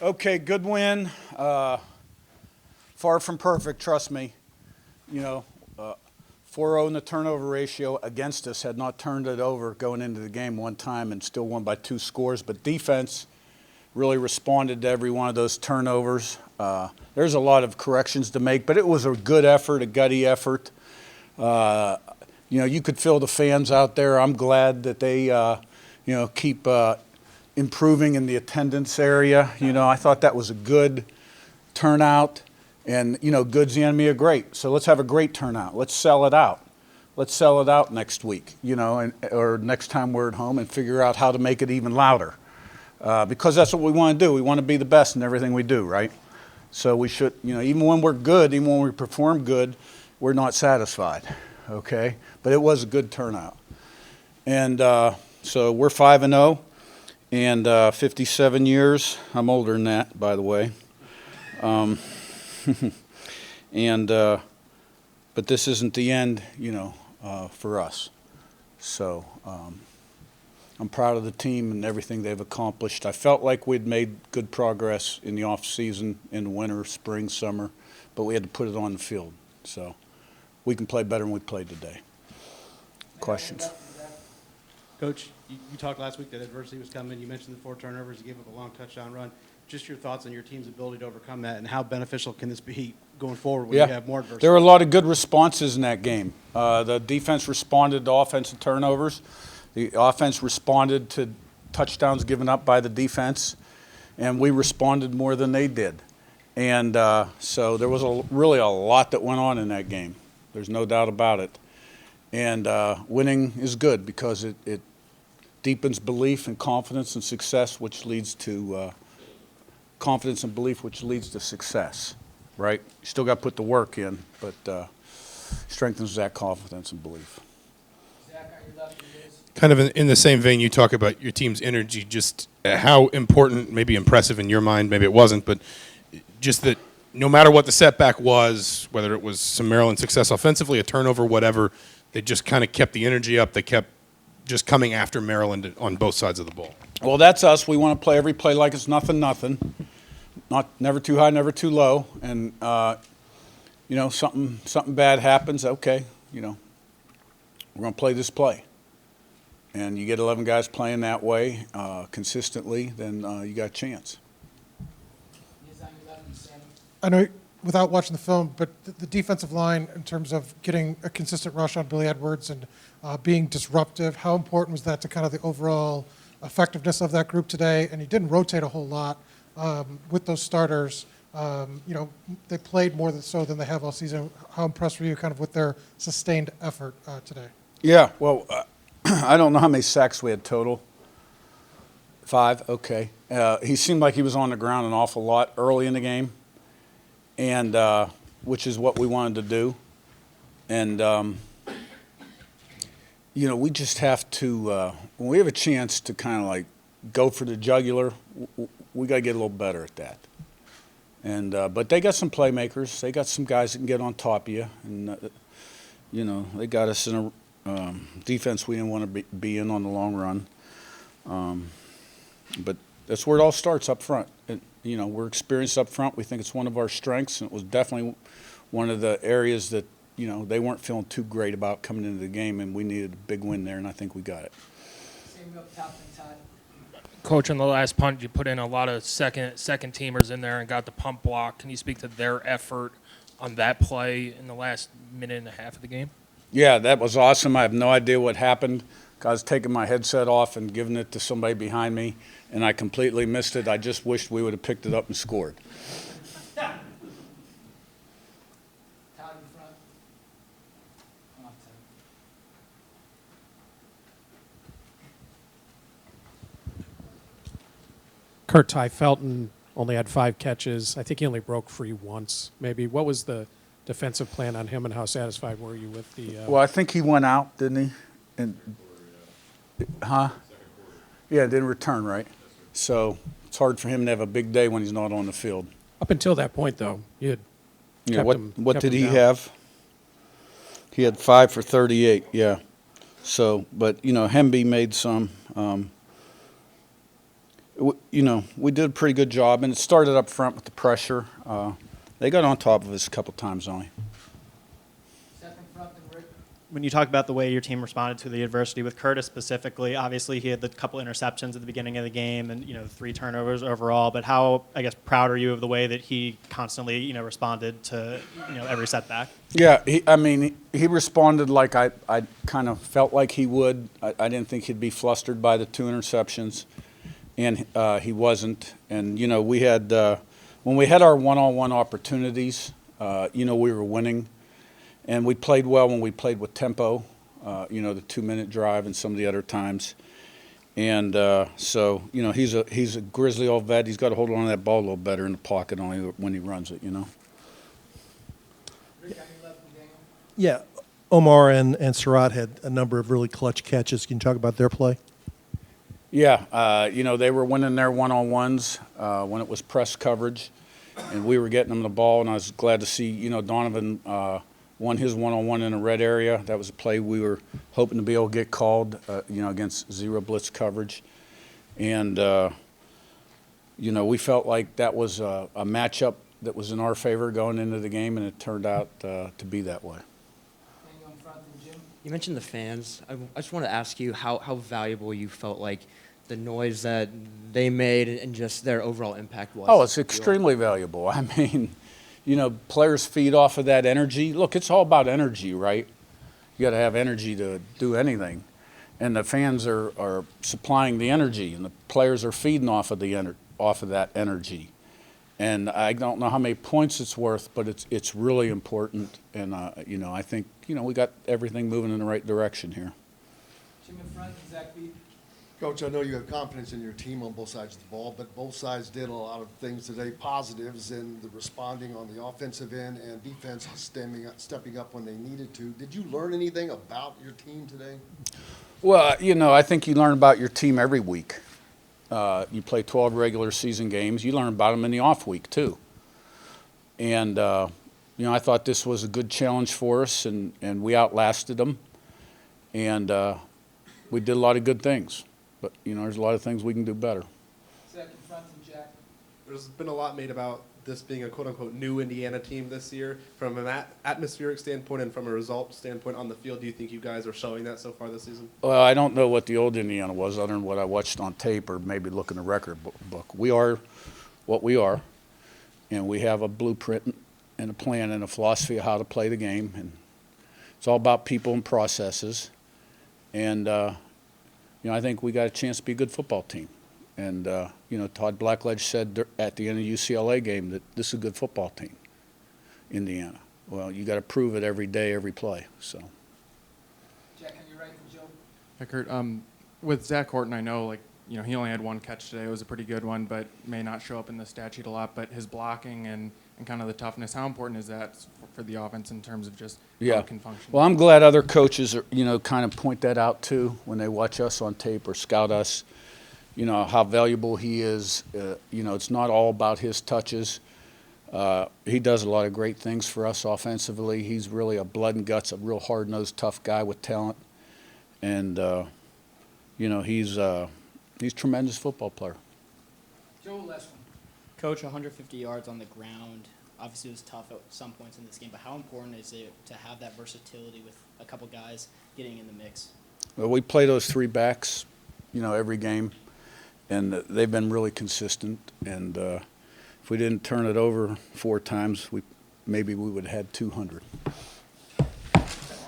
Okay, good win. Far from perfect, trust me. You know, 4-0 in the turnover ratio against us, had not turned it over going into the game one time and still won by 2 scores. But defense really responded to every one of those turnovers. There's a lot of corrections to make, but it was a good effort, a gutty effort. You could feel the fans out there. I'm glad that they, keep improving in the attendance area. I thought that was a good turnout. And, good's the enemy of great. So let's have a great turnout. Let's sell it out. Let's sell it out next week, or next time we're at home, and figure out how to make it even louder. Because that's what we want to do. We want to be the best in everything we do, right? So we should, even when we're good, even when we perform good, we're not satisfied, okay? But it was a good turnout. And so we're 5-0 and 57 years. I'm older than that, by the way. But this isn't the end, for us. So I'm proud of the team and everything they've accomplished. I felt like we'd made good progress in the off season, in the winter, spring, summer, but we had to put it on the field. So we can play better than we played today. Questions? Coach, you talked last week that adversity was coming. You mentioned the 4 turnovers. You gave up a long touchdown run. Just your thoughts on your team's ability to overcome that, and how beneficial can this be going forward when you have more adversity? There were a lot of good responses in that game. The defense responded to offensive turnovers. The offense responded to touchdowns given up by the defense, and we responded more than they did. And so there was really a lot that went on in that game. There's no doubt about it. And winning is good because it deepens belief and confidence and success, which leads to confidence and belief, which leads to success, right? You still got to put the work in, but strengthens that confidence and belief. Kind of in the same vein, you talk about your team's energy, just how important, maybe impressive in your mind, maybe it wasn't, but just that no matter what the setback was, whether it was some Maryland success offensively, a turnover, whatever, they just kind of kept the energy up. They kept just coming after Maryland on both sides of the ball. Well, that's us. We want to play every play like it's nothing. Never too high, never too low. And, something bad happens, okay, we're going to play this play. And you get 11 guys playing that way consistently, then you got a chance. I know without watching the film, but the defensive line in terms of getting a consistent rush on Billy Edwards and being disruptive, how important was that to kind of the overall effectiveness of that group today? And he didn't rotate a whole lot with those starters. They played more than they have all season. How impressed were you kind of with their sustained effort today? Yeah, well, I don't know how many sacks we had total. 5, okay. He seemed like he was on the ground an awful lot early in the game, and which is what we wanted to do. And, we just have to, when we have a chance to kind of like go for the jugular, we got to get a little better at that. And but they got some playmakers. They got some guys that can get on top of you. And, they got us in a defense we didn't want to be in on the long run. But that's where it all starts, up front. We're experienced up front. We think it's one of our strengths, and it was definitely one of the areas that, they weren't feeling too great about coming into the game, and we needed a big win there, and I think we got it. Coach, on the last punt, you put in a lot of second teamers in there and got the pump block. Can you speak to their effort on that play in the last minute and a half of the game? Yeah, that was awesome. I have no idea what happened. I was taking my headset off and giving it to somebody behind me, and I completely missed it. I just wished we would have picked it up and scored. Curt, Ty Felton only had 5 catches. I think he only broke free once, maybe. What was the defensive plan on him, and how satisfied were you with the Well, I think he went out, didn't he? And, huh? Yeah, didn't return, right? So it's hard for him to have a big day when he's not on the field. Up until that point, though, you had kept him what did he down. have? He had 5 for 38, yeah. So, but, Hemby made some. You know, we did a pretty good job, and it started up front with the pressure. They got on top of us a couple times only. When you talk about the way your team responded to the adversity with Curtis specifically, obviously he had the couple interceptions at the beginning of the game and, 3 turnovers overall, but how, I guess, proud are you of the way that he constantly, responded to, every setback? Yeah, he responded like I kind of felt like he would. I didn't think he'd be flustered by the 2 interceptions, and he wasn't. And, we had, when we had our one-on-one opportunities, we were winning. And we played well when we played with tempo, the 2-minute drive and some of the other times. And so, he's a grizzly old vet. He's got to hold on to that ball a little better in the pocket only when he runs it, Yeah, Omar and Surratt had a number of really clutch catches. Can you talk about their play? Yeah, they were winning their one-on-ones when it was press coverage, and we were getting them the ball. And I was glad to see, Donovan won his one-on-one in a red area. That was a play we were hoping to be able to get called, against zero blitz coverage. And, we felt like that was a matchup that was in our favor going into the game, and it turned out to be that way. You mentioned the fans. I just want to ask you how valuable you felt like the noise that they made and just their overall impact was. Oh, it's extremely valuable. Players feed off of that energy. Look, it's all about energy, right? You got to have energy to do anything. And the fans are supplying the energy, and the players are feeding off of that energy. And I don't know how many points it's worth, but it's really important. And I think we got everything moving in the right direction here. Jim in front, Zach B. Coach, I know you have confidence in your team on both sides of the ball, but both sides did a lot of things today, positives in the responding on the offensive end and defense stepping up when they needed to. Did you learn anything about your team today? Well, I think you learn about your team every week. You play 12 regular season games. You learn about them in the off week, too. And, I thought this was a good challenge for us, and we outlasted them. And we did a lot of good things. But, there's a lot of things we can do better. Zach in front and Jack. There's been a lot made about this being a quote-unquote new Indiana team this year. From an atmospheric standpoint and from a result standpoint on the field, do you think you guys are showing that so far this season? Well, I don't know what the old Indiana was other than what I watched on tape or maybe look in the record book. We are what we are, and we have a blueprint and a plan and a philosophy of how to play the game. And it's all about people and processes. And, I think we got a chance to be a good football team. And, Todd Blackledge said at the end of the UCLA game that this is a good football team, Indiana. Well, you got to prove it every day, every play. So. Jack on your right and Joe. Hey, Curt, with Zach Horton, I know, he only had 1 catch today. It was a pretty good one, but may not show up in the stat sheet a lot. But his blocking and kind of the toughness, how important is that for the offense in terms of just how it can function? Well, I'm glad other coaches, kind of point that out, too, when they watch us on tape or scout us, how valuable he is. It's not all about his touches. He does a lot of great things for us offensively. He's really a blood and guts, a real hard-nosed, tough guy with talent. And, he's a tremendous football player. Joe, last one. Coach, 150 yards on the ground. Obviously, it was tough at some points in this game, but how important is it to have that versatility with a couple guys getting in the mix? Well, we play those 3 backs, every game, and they've been really consistent. And if we didn't turn it over 4 times, maybe we would have had 200.